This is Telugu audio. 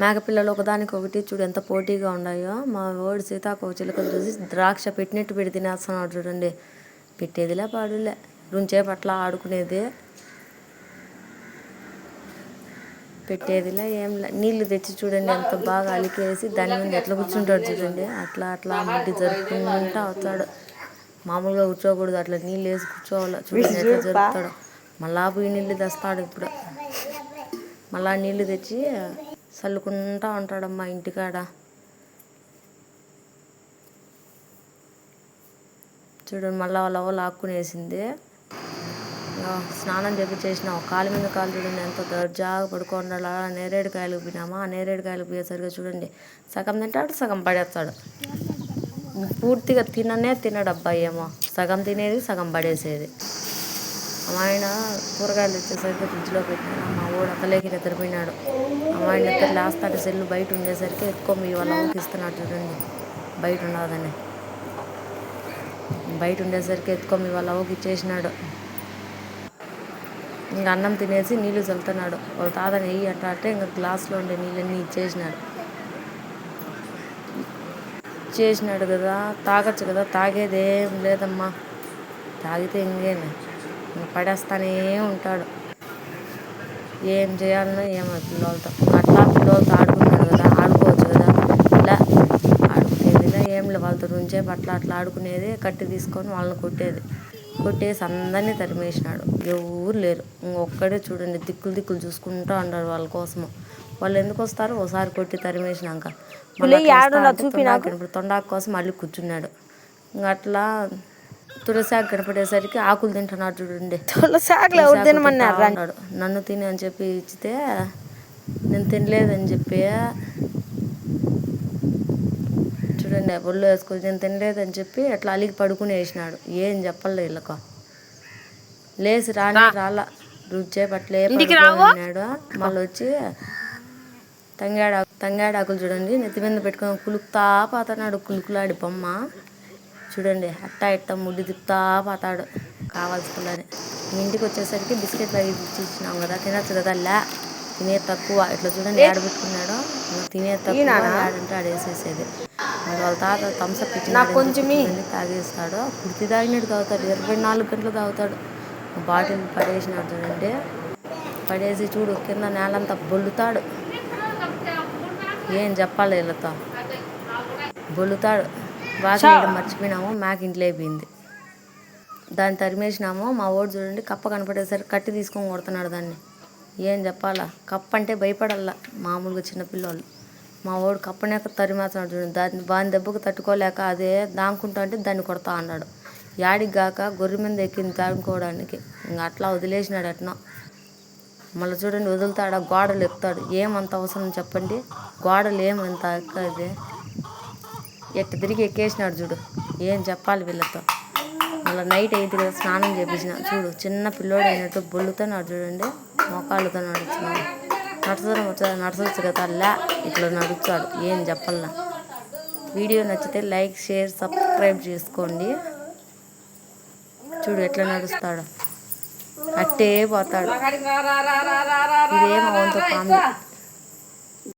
మేకపిల్లలు ఒకదానికొకటి చూడు ఎంత పోటీగా ఉన్నాయో. మా ఓడి సీతాకోక చిలుకలు చూసి ద్రాక్ష పెట్టినట్టు పెట్టి తినేస్తున్నాడు చూడండి. పెట్టేదిలే పాడులే, రుంచేపు అట్లా ఆడుకునేది, పెట్టేదిలే ఏంలే. నీళ్లు తెచ్చి చూడండి ఎంత బాగా అలికేసి దాని మీద ఎట్లా కూర్చుంటాడు చూడండి. అట్లా అట్లా ముడ్డి జరుపుకుంటా అవుతాడు. మామూలుగా కూర్చోకూడదు, అట్లా నీళ్ళు వేసి కూర్చోవాలి. చూడండి ఎట్లా జరుపుతాడు. మళ్ళా పోయి నీళ్ళు తెస్తాడు. ఇప్పుడు మళ్ళా నీళ్లు తెచ్చి చల్లుకుంటా ఉంటాడమ్మా ఇంటికాడ. చూడండి మళ్ళా వాళ్ళ లాక్కునేసింది. స్నానం చేసిన ఒక కాలు మీద కాలు చూడండి ఎంత దర్జాగా పడుకోండాలి. అలా నేరేడుకాయలు పోయినామా, ఆ నేరేడుకాయలు పోయేసరిగా చూడండి సగం తింటాడు, సగం పడేస్తాడు. పూర్తిగా తినడు అబ్బాయి. ఏమో సగం తినేది, సగం పడేసేది. ఆయన కూరగాయలు తెచ్చేసరికి ఫ్రిడ్జ్లో పెట్టినాడు. మా వాడు అతలేకి నిద్రపోయినాడు. ఆయన నిద్ర లేస్తాడు. సెల్లు బయట ఉండేసరికి ఎత్తుకొని వాళ్ళ ఊరికి ఇస్తున్నాడు చూడండి. బయట ఉండదని బయట ఉండేసరికి ఎత్తుకొని వాళ్ళ ఊరికి ఇచ్చేసినాడు. ఇంకా అన్నం తినేసి నీళ్ళు చల్లుతున్నాడు. వాళ్ళ తాత నెయ్యి అంటే ఇంకా గ్లాసులో ఉండే నీళ్ళన్నీ ఇచ్చేసినాడు కదా. తాగొచ్చు కదా, తాగేదేం లేదమ్మా. తాగితే ఇంకేమి పడేస్తానే ఉంటాడు. ఏం చేయాలనో ఏమో పిల్లలతో. అట్లా పిల్లలతో ఆడుకున్నాడు కదా, ఆడుకోవచ్చు కదా. ఇలా ఆడుకునేదిలా ఏం లేదు. వాళ్ళతో నుంచేపు అట్లా అట్లా ఆడుకునేది. కట్టి తీసుకొని వాళ్ళని కొట్టేసి అందరినీ తరిమేసినాడు. ఎవరు లేరు, ఒక్కడే చూడండి. దిక్కులు చూసుకుంటూ ఉన్నారు వాళ్ళ కోసము. వాళ్ళు ఎందుకు వస్తారు? ఒకసారి కొట్టి తరిమేసినాక ఇప్పుడు తొండాకు కోసం మళ్ళీ కూర్చున్నాడు. ఇంకా అట్లా తులసాకు కనపడేసరికి ఆకులు తింటున్నాడు చూడండి. తులసాకు నన్ను తిని అని చెప్పి ఇచ్చితే నేను తినలేదని చెప్పి చూడండి ఒళ్ళు వేసుకొని నేను తినలేదని చెప్పి అట్లా అలిగి పడుకుని వేసినాడు. ఏం చెప్పలేదు వీళ్ళకు. లేచి రాలా రుచేపట్లే పడుకున్నాడు. మళ్ళీ వచ్చి తంగాడాకులు చూడండి నెత్తి మీద పెట్టుకొని కులుకుతా పోతున్నాడు. కులుకులాడి బొమ్మ చూడండి. అట్టా ముడ్డి తిప్పుతా పోతాడు కావాల్సుకుని. ఇంటికి వచ్చేసరికి బిస్కెట్లు అవి ఇచ్చినాం కదా, తినచ్చు కదా. తినే తక్కువ. ఇట్లా చూడండి ఆడబెట్టుకున్నాడు. తినే తక్కువ, ఆడంటే ఆడేసేసేది. వాళ్ళ తాత థమ్స్అప్ ఇచ్చి తాగేస్తాడు. కుర్తి తాగినట్టు తాగుతాడు. 24 గంటలు తాగుతాడు. బాటిల్ పడేసినాడు చూడండి. పడేసి చూడు కింద నేలంతా బొల్లుతాడు. ఏం చెప్పాలి వీళ్ళతో. బొల్లుతాడు. వాకిలి మర్చిపోయినాము, మేక ఇంట్లో అయిపోయింది. దాన్ని తరిమేసినాము. మా ఓడి చూడండి కప్ప కనపడేసరికి కట్టి తీసుకొని కొడుతున్నాడు దాన్ని. ఏం చెప్పాలా, కప్ప అంటే భయపడాల మామూలుగా చిన్నపిల్లలు. మా ఓడు కప్పనే తరిమేస్తున్నాడు చూడండి. దాని దెబ్బకు తట్టుకోలేక అదే దాంకుంటా అంటే దాన్ని కొడతా అన్నాడు. యాడికి గాక గొర్రె మీద ఎక్కింది దాడుకోవడానికి. ఇంకా అట్లా వదిలేసినాడు ఎట్నో. మళ్ళీ చూడండి వదులుతాడా, గోడలు ఎక్కుతాడు. ఏమంత అవసరం చెప్పండి, గోడలు ఏమంత ఎక్కది. తిరిగి ఎక్కేసినాడు చూడు. ఏం చెప్పాలి వీళ్ళతో. మళ్ళీ నైట్ అయితే కదా స్నానం చేపించిన చూడు. చిన్న పిల్లోడు అయినట్టు బొల్లుతున్నాడు చూడండి. మోకాళ్ళతో నడుస్తున్నాడు. నడచవచ్చు కదా, ఇట్లా నడుస్తాడు. ఏం చెప్పాల. వీడియో నచ్చితే లైక్, షేర్, సబ్స్క్రైబ్ చేసుకోండి. చూడు ఎట్లా నడుస్తాడు, అట్టే పోతాడు. ఇదేమో కామెడీ.